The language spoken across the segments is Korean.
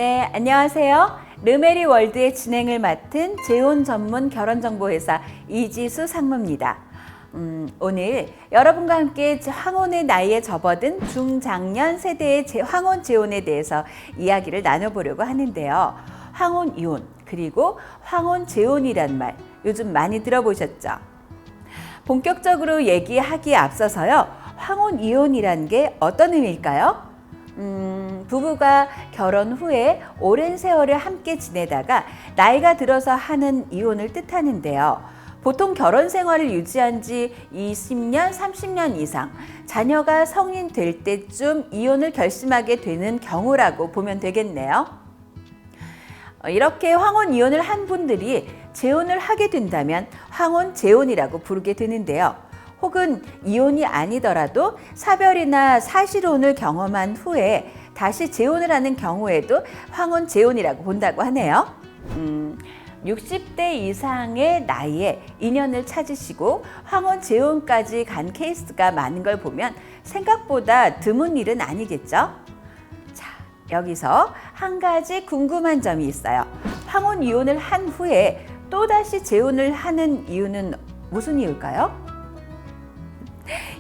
네, 안녕하세요. 르메리 월드의 진행을 맡은 재혼 전문 결혼정보회사 이지수 상무입니다. 오늘 여러분과 함께 황혼의 나이에 접어든 중장년 세대의 황혼 재혼에 대해서 이야기를 나눠보려고 하는데요. 황혼 이혼 그리고 황혼 재혼이란 말 요즘 많이 들어보셨죠? 본격적으로 얘기하기에 앞서서요. 황혼 이혼이란 게 어떤 의미일까요? 부부가 결혼 후에 오랜 세월을 함께 지내다가 나이가 들어서 하는 이혼을 뜻하는데요. 보통 결혼 생활을 유지한 지 20년, 30년 이상, 자녀가 성인 될 때쯤 이혼을 결심하게 되는 경우라고 보면 되겠네요. 이렇게 황혼 이혼을 한 분들이 재혼을 하게 된다면 황혼 재혼이라고 부르게 되는데요. 혹은 이혼이 아니더라도 사별이나 사실혼을 경험한 후에 다시 재혼을 하는 경우에도 황혼 재혼이라고 본다고 하네요. 60대 이상의 나이에 인연을 찾으시고 황혼 재혼까지 간 케이스가 많은 걸 보면 생각보다 드문 일은 아니겠죠? 자, 여기서 한 가지 궁금한 점이 있어요. 황혼 이혼을 한 후에 또다시 재혼을 하는 이유는 무슨 이유일까요?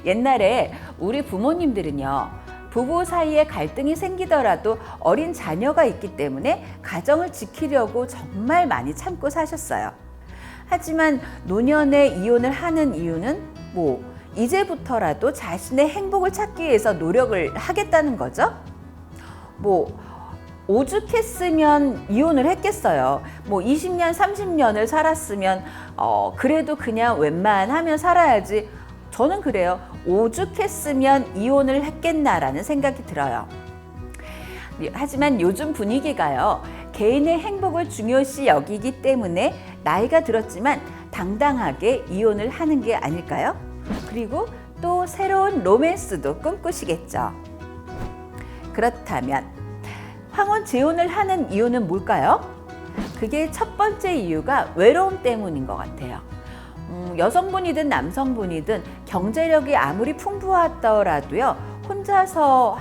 옛날에 우리 부모님들은요, 부부 사이에 갈등이 생기더라도 어린 자녀가 있기 때문에 가정을 지키려고 정말 많이 참고 사셨어요. 하지만 노년에 이혼을 하는 이유는 이제부터라도 자신의 행복을 찾기 위해서 노력을 하겠다는 거죠. 오죽했으면 이혼을 했겠어요. 20년, 30년을 살았으면 그래도 그냥 웬만하면 살아야지. 저는 그래요. 오죽했으면 이혼을 했겠나라는 생각이 들어요. 하지만 요즘 분위기가요. 개인의 행복을 중요시 여기기 때문에 나이가 들었지만 당당하게 이혼을 하는 게 아닐까요? 그리고 또 새로운 로맨스도 꿈꾸시겠죠. 그렇다면 황혼 재혼을 하는 이유는 뭘까요? 그게 첫 번째 이유가 외로움 때문인 것 같아요. 여성분이든 남성분이든 경제력이 아무리 풍부하더라도요, 혼자서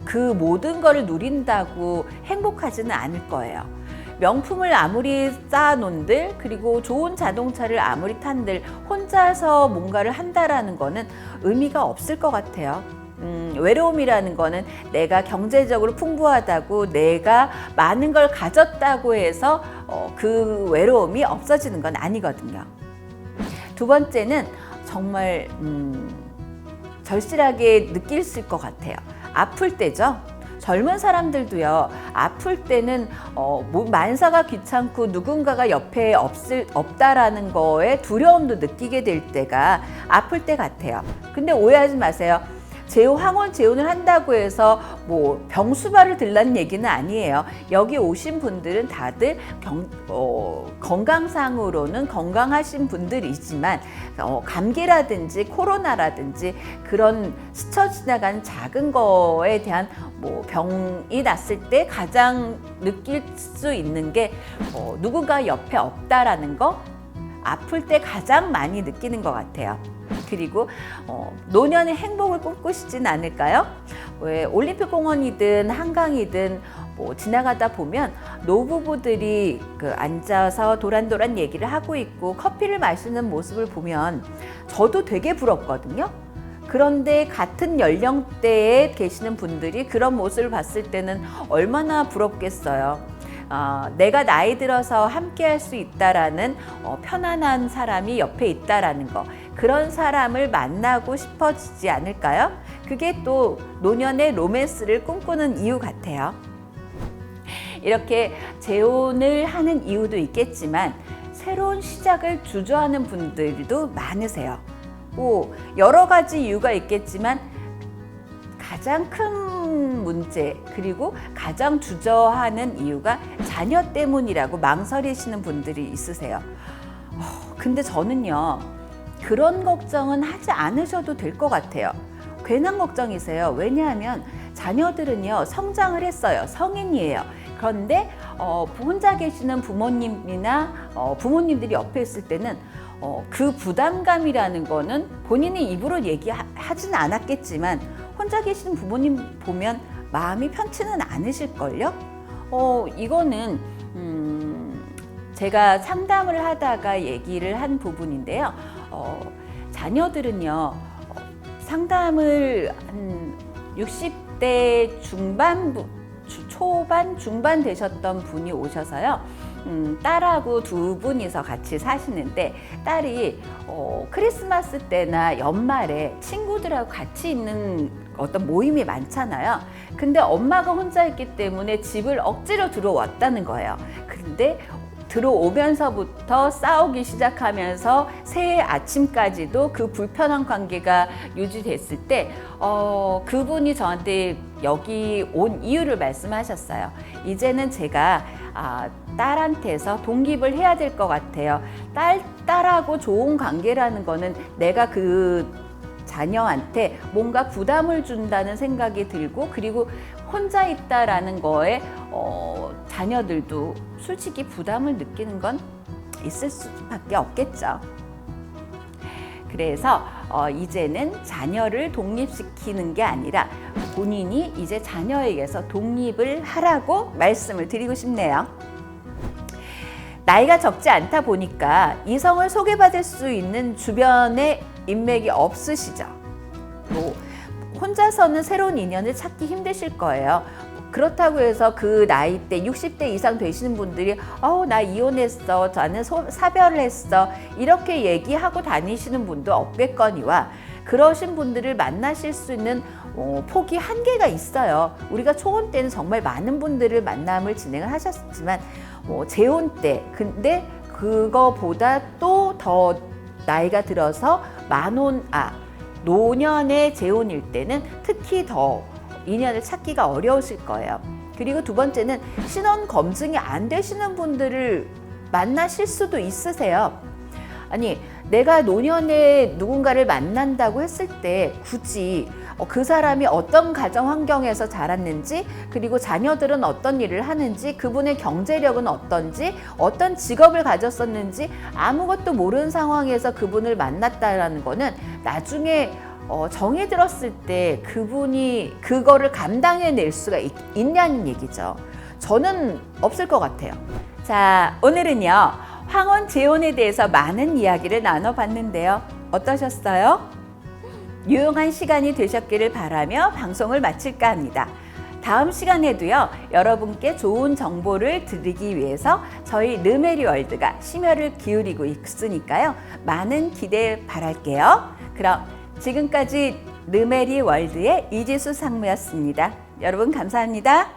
그 모든 거를 누린다고 행복하지는 않을 거예요. 명품을 아무리 쌓아놓은들, 그리고 좋은 자동차를 아무리 탄들 혼자서 뭔가를 한다라는 거는 의미가 없을 것 같아요. 외로움이라는 거는 내가 경제적으로 풍부하다고, 내가 많은 걸 가졌다고 해서 그 외로움이 없어지는 건 아니거든요. 두 번째는 정말 절실하게 느낄 수 있을 것 같아요. 아플 때죠. 젊은 사람들도요, 아플 때는 만사가 귀찮고 누군가가 옆에 없다라는 거에 두려움도 느끼게 될 때가 아플 때 같아요. 근데 오해하지 마세요. 황혼 재혼을 한다고 해서 병수발을 들라는 얘기는 아니에요. 여기 오신 분들은 다들 건강상으로는 건강하신 분들이지만 감기라든지 코로나라든지 그런 스쳐 지나간 작은 거에 대한 병이 났을 때 가장 느낄 수 있는 게 누군가 옆에 없다라는 거, 아플 때 가장 많이 느끼는 것 같아요. 그리고 노년의 행복을 꿈꾸시진 않을까요? 왜 올림픽 공원이든 한강이든 지나가다 보면 노부부들이 앉아서 도란도란 얘기를 하고 있고 커피를 마시는 모습을 보면 저도 되게 부럽거든요. 그런데 같은 연령대에 계시는 분들이 그런 모습을 봤을 때는 얼마나 부럽겠어요. 내가 나이 들어서 함께 할 수 있다라는 편안한 사람이 옆에 있다라는 거, 그런 사람을 만나고 싶어지지 않을까요? 그게 또 노년의 로맨스를 꿈꾸는 이유 같아요. 이렇게 재혼을 하는 이유도 있겠지만 새로운 시작을 주저하는 분들도 많으세요. 여러 가지 이유가 있겠지만 가장 큰 문제, 그리고 가장 주저하는 이유가 자녀 때문이라고 망설이시는 분들이 있으세요. 근데 저는요, 그런 걱정은 하지 않으셔도 될 것 같아요. 괜한 걱정이세요. 왜냐하면 자녀들은요, 성장을 했어요. 성인이에요. 그런데 혼자 계시는 부모님이나 부모님들이 옆에 있을 때는 그 부담감이라는 거는 본인이 입으로 얘기하지는 않았겠지만 혼자 계시는 부모님 보면 마음이 편치는 않으실걸요? 이거는 제가 상담을 하다가 얘기를 한 부분인데요. 자녀들은요, 상담을 한 60대 초반, 중반 되셨던 분이 오셔서요. 딸하고 두 분이서 같이 사시는데 딸이 크리스마스 때나 연말에 친구들하고 같이 있는 어떤 모임이 많잖아요. 근데 엄마가 혼자 있기 때문에 집을 억지로 들어왔다는 거예요. 근데 들어오면서부터 싸우기 시작하면서 새해 아침까지도 그 불편한 관계가 유지됐을 때 그분이 저한테 여기 온 이유를 말씀하셨어요. 이제는 제가 딸한테서 독립을 해야 될 것 같아요. 딸하고 좋은 관계라는 거는 내가 그 자녀한테 뭔가 부담을 준다는 생각이 들고, 그리고 혼자 있다라는 거에 자녀들도 솔직히 부담을 느끼는 건 있을 수밖에 없겠죠. 그래서 이제는 자녀를 독립시키는 게 아니라 본인이 이제 자녀에게서 독립을 하라고 말씀을 드리고 싶네요. 나이가 적지 않다 보니까 이성을 소개받을 수 있는 주변에 인맥이 없으시죠. 혼자서는 새로운 인연을 찾기 힘드실 거예요. 그렇다고 해서 그 나이 때 60대 이상 되시는 분들이 나 이혼했어, 나는 사별을 했어, 이렇게 얘기하고 다니시는 분도 없겠거니와, 그러신 분들을 만나실 수 있는 폭이 한계가 있어요. 우리가 초혼 때는 정말 많은 분들을 만남을 진행을 하셨지만 재혼 때, 근데 그거보다 또 더 나이가 들어서 노년의 재혼일 때는 특히 더 인연을 찾기가 어려우실 거예요. 그리고 두 번째는 신원 검증이 안 되시는 분들을 만나실 수도 있으세요. 아니, 내가 노년에 누군가를 만난다고 했을 때 굳이 그 사람이 어떤 가정 환경에서 자랐는지, 그리고 자녀들은 어떤 일을 하는지, 그분의 경제력은 어떤지, 어떤 직업을 가졌었는지 아무것도 모르는 상황에서 그분을 만났다라는 거는 나중에 정이 들었을 때 그분이 그거를 감당해낼 수가 있냐는 얘기죠. 저는 없을 것 같아요. 자, 오늘은요, 황혼 재혼에 대해서 많은 이야기를 나눠봤는데요. 어떠셨어요? 유용한 시간이 되셨기를 바라며 방송을 마칠까 합니다. 다음 시간에도요, 여러분께 좋은 정보를 드리기 위해서 저희 르메리 월드가 심혈을 기울이고 있으니까요, 많은 기대 바랄게요. 그럼 지금까지 르메리 월드의 이지수 상무였습니다. 여러분 감사합니다.